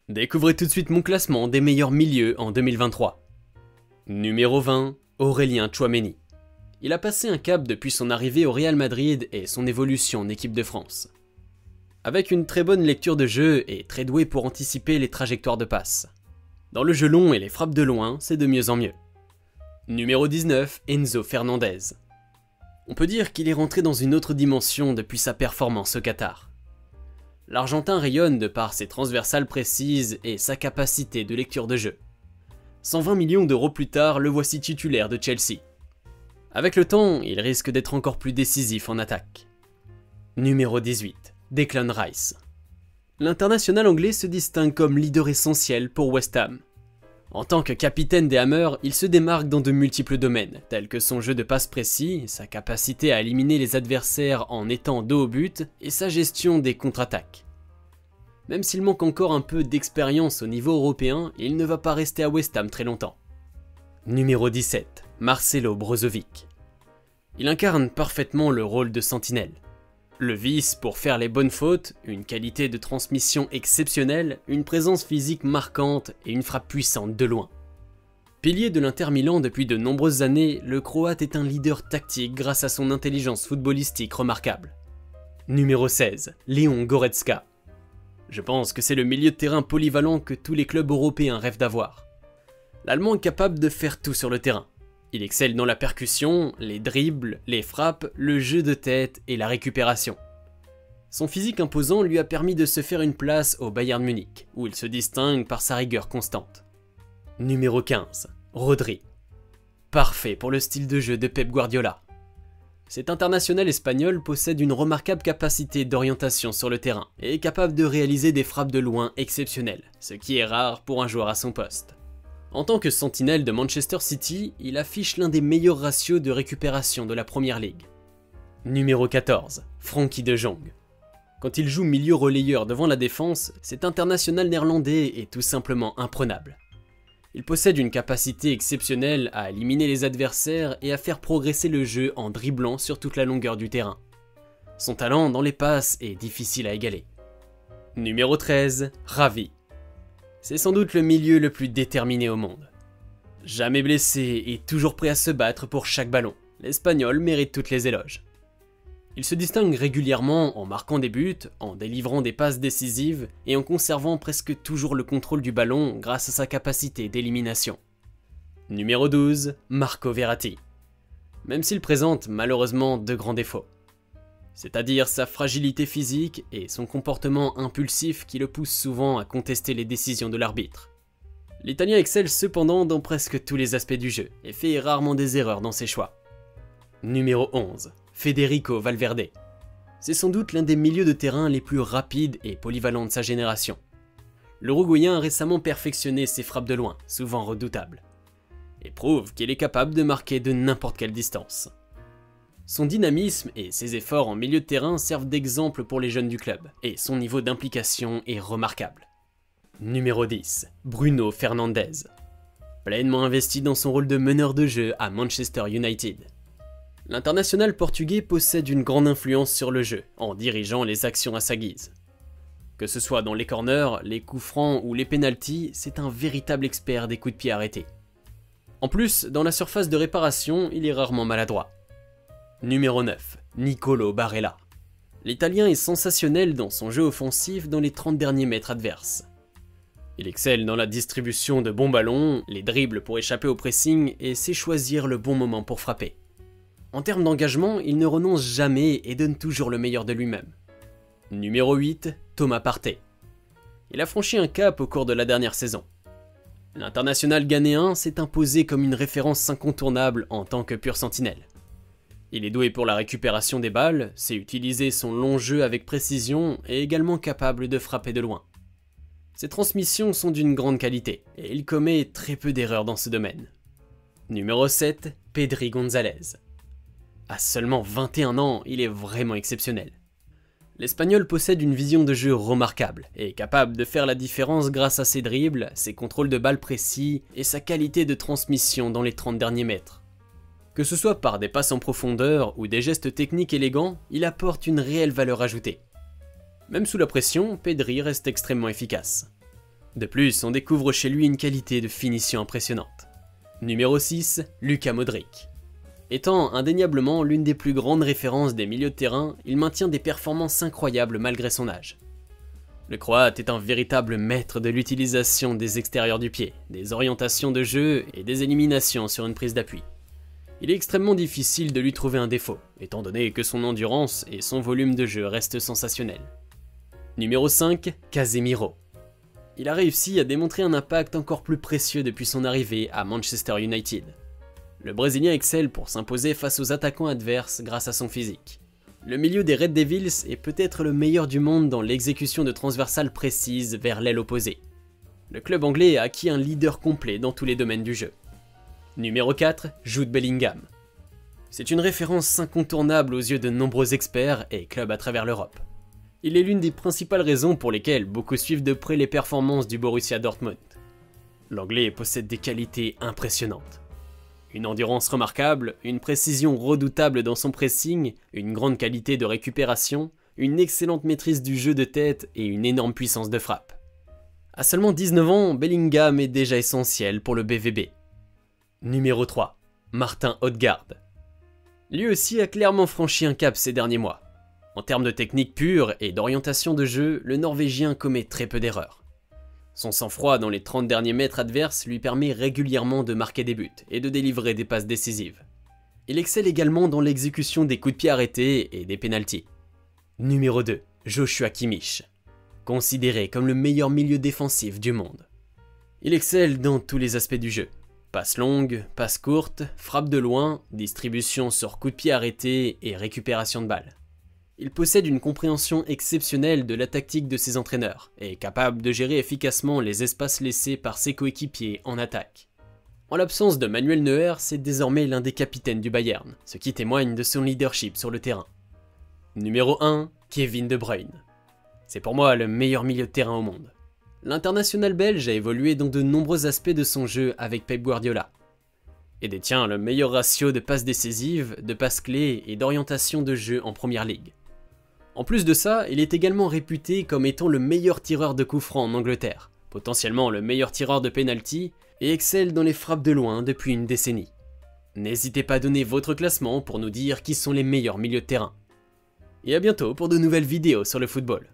Découvrez tout de suite mon classement des meilleurs milieux en 2023. Numéro 20, Aurélien Tchouaméni. Il a passé un cap depuis son arrivée au Real Madrid et son évolution en équipe de France. Avec une très bonne lecture de jeu et très doué pour anticiper les trajectoires de passe. Dans le jeu long et les frappes de loin, c'est de mieux en mieux. Numéro 19, Enzo Fernandez. On peut dire qu'il est rentré dans une autre dimension depuis sa performance au Qatar. L'Argentin rayonne de par ses transversales précises et sa capacité de lecture de jeu. 120 millions d'euros plus tard, le voici titulaire de Chelsea. Avec le temps, il risque d'être encore plus décisif en attaque. Numéro 18, Declan Rice. L'international anglais se distingue comme leader essentiel pour West Ham. En tant que capitaine des Hammers, il se démarque dans de multiples domaines, tels que son jeu de passe précis, sa capacité à éliminer les adversaires en étant dos au but et sa gestion des contre-attaques. Même s'il manque encore un peu d'expérience au niveau européen, il ne va pas rester à West Ham très longtemps. Numéro 17, Marcelo Brozovic. Il incarne parfaitement le rôle de sentinelle. Le vice pour faire les bonnes fautes, une qualité de transmission exceptionnelle, une présence physique marquante et une frappe puissante de loin. Pilier de l'Inter Milan depuis de nombreuses années, le Croate est un leader tactique grâce à son intelligence footballistique remarquable. Numéro 16, Leon Goretzka. Je pense que c'est le milieu de terrain polyvalent que tous les clubs européens rêvent d'avoir. L'Allemand est capable de faire tout sur le terrain. Il excelle dans la percussion, les dribbles, les frappes, le jeu de tête et la récupération. Son physique imposant lui a permis de se faire une place au Bayern Munich, où il se distingue par sa rigueur constante. Numéro 15, Rodri. Parfait pour le style de jeu de Pep Guardiola. Cet international espagnol possède une remarquable capacité d'orientation sur le terrain et est capable de réaliser des frappes de loin exceptionnelles, ce qui est rare pour un joueur à son poste. En tant que sentinelle de Manchester City, il affiche l'un des meilleurs ratios de récupération de la Première Ligue. Numéro 14, Frenkie de Jong. Quand il joue milieu relayeur devant la défense, cet international néerlandais est tout simplement imprenable. Il possède une capacité exceptionnelle à éliminer les adversaires et à faire progresser le jeu en dribblant sur toute la longueur du terrain. Son talent dans les passes est difficile à égaler. Numéro 13, Ravi. C'est sans doute le milieu le plus déterminé au monde. Jamais blessé et toujours prêt à se battre pour chaque ballon, l'Espagnol mérite toutes les éloges. Il se distingue régulièrement en marquant des buts, en délivrant des passes décisives et en conservant presque toujours le contrôle du ballon grâce à sa capacité d'élimination. Numéro 12, Marco Verratti. Même s'il présente malheureusement deux grands défauts. C'est-à-dire sa fragilité physique et son comportement impulsif qui le pousse souvent à contester les décisions de l'arbitre. L'Italien excelle cependant dans presque tous les aspects du jeu et fait rarement des erreurs dans ses choix. Numéro 11, Federico Valverde. C'est sans doute l'un des milieux de terrain les plus rapides et polyvalents de sa génération. L'Uruguayen a récemment perfectionné ses frappes de loin, souvent redoutables, et prouve qu'il est capable de marquer de n'importe quelle distance. Son dynamisme et ses efforts en milieu de terrain servent d'exemple pour les jeunes du club, et son niveau d'implication est remarquable. Numéro 10, Bruno Fernandes. Pleinement investi dans son rôle de meneur de jeu à Manchester United. L'international portugais possède une grande influence sur le jeu, en dirigeant les actions à sa guise. Que ce soit dans les corners, les coups francs ou les pénaltys, c'est un véritable expert des coups de pied arrêtés. En plus, dans la surface de réparation, il est rarement maladroit. Numéro 9, Nicolo Barella. L'Italien est sensationnel dans son jeu offensif dans les 30 derniers mètres adverses. Il excelle dans la distribution de bons ballons, les dribbles pour échapper au pressing et sait choisir le bon moment pour frapper. En termes d'engagement, il ne renonce jamais et donne toujours le meilleur de lui-même. Numéro 8, Thomas Partey. Il a franchi un cap au cours de la dernière saison. L'international ghanéen s'est imposé comme une référence incontournable en tant que pure sentinelle. Il est doué pour la récupération des balles, sait utiliser son long jeu avec précision et est également capable de frapper de loin. Ses transmissions sont d'une grande qualité et il commet très peu d'erreurs dans ce domaine. Numéro 7, Pedri González. À seulement 21 ans, il est vraiment exceptionnel. L'Espagnol possède une vision de jeu remarquable et est capable de faire la différence grâce à ses dribbles, ses contrôles de balles précis et sa qualité de transmission dans les 30 derniers mètres. Que ce soit par des passes en profondeur ou des gestes techniques élégants, il apporte une réelle valeur ajoutée. Même sous la pression, Pedri reste extrêmement efficace. De plus, on découvre chez lui une qualité de finition impressionnante. Numéro 6, Luka Modric. Étant indéniablement l'une des plus grandes références des milieux de terrain, il maintient des performances incroyables malgré son âge. Le Croate est un véritable maître de l'utilisation des extérieurs du pied, des orientations de jeu et des éliminations sur une prise d'appui. Il est extrêmement difficile de lui trouver un défaut, étant donné que son endurance et son volume de jeu restent sensationnels. Numéro 5, Casemiro. Il a réussi à démontrer un impact encore plus précieux depuis son arrivée à Manchester United. Le Brésilien excelle pour s'imposer face aux attaquants adverses grâce à son physique. Le milieu des Red Devils est peut-être le meilleur du monde dans l'exécution de transversales précises vers l'aile opposée. Le club anglais a acquis un leader complet dans tous les domaines du jeu. Numéro 4, Jude Bellingham. C'est une référence incontournable aux yeux de nombreux experts et clubs à travers l'Europe. Il est l'une des principales raisons pour lesquelles beaucoup suivent de près les performances du Borussia Dortmund. L'Anglais possède des qualités impressionnantes. Une endurance remarquable, une précision redoutable dans son pressing, une grande qualité de récupération, une excellente maîtrise du jeu de tête et une énorme puissance de frappe. À seulement 19 ans, Bellingham est déjà essentiel pour le BVB. Numéro 3, Martin Odegaard. Lui aussi a clairement franchi un cap ces derniers mois. En termes de technique pure et d'orientation de jeu, le Norvégien commet très peu d'erreurs. Son sang-froid dans les 30 derniers mètres adverses lui permet régulièrement de marquer des buts et de délivrer des passes décisives. Il excelle également dans l'exécution des coups de pied arrêtés et des pénaltys. Numéro 2, Joshua Kimmich. Considéré comme le meilleur milieu défensif du monde. Il excelle dans tous les aspects du jeu. Passes longues, passes courtes, frappe de loin, distribution sur coups de pied arrêtés et récupération de balles. Il possède une compréhension exceptionnelle de la tactique de ses entraîneurs et est capable de gérer efficacement les espaces laissés par ses coéquipiers en attaque. En l'absence de Manuel Neuer, c'est désormais l'un des capitaines du Bayern, ce qui témoigne de son leadership sur le terrain. Numéro 1, Kevin De Bruyne. C'est pour moi le meilleur milieu de terrain au monde. L'international belge a évolué dans de nombreux aspects de son jeu avec Pep Guardiola et détient le meilleur ratio de passes décisives, de passes clés et d'orientation de jeu en première ligue. En plus de ça, il est également réputé comme étant le meilleur tireur de coups francs en Angleterre, potentiellement le meilleur tireur de penalty, et excelle dans les frappes de loin depuis une décennie. N'hésitez pas à donner votre classement pour nous dire qui sont les meilleurs milieux de terrain. Et à bientôt pour de nouvelles vidéos sur le football.